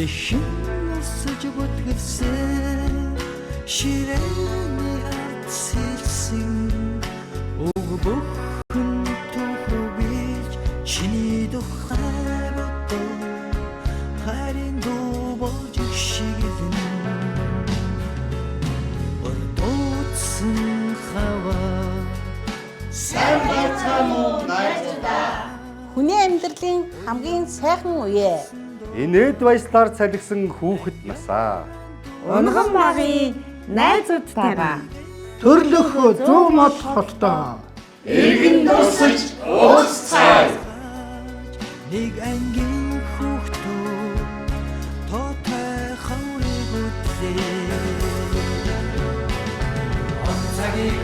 дэхэн өсөж бүтгэлсэн ширээний ацэлсэн уг бүхэн түүхэж чиний тухай бодоо харин дуу болж шигэлэн ордоцсон хаваа сайн байцгаана уу найздаа. Хүний амьдралын хамгийн сайхан үе. Инээд баяслаар цалигсан хүүхэд насаа. Унган багын найзуудтайгаа төрлөх зүү мод холтоо. Иргэн дусаж уулзцай. Нэг ангийн хүүхдүүд тоотой хаврыг үтлээ. Он цагийг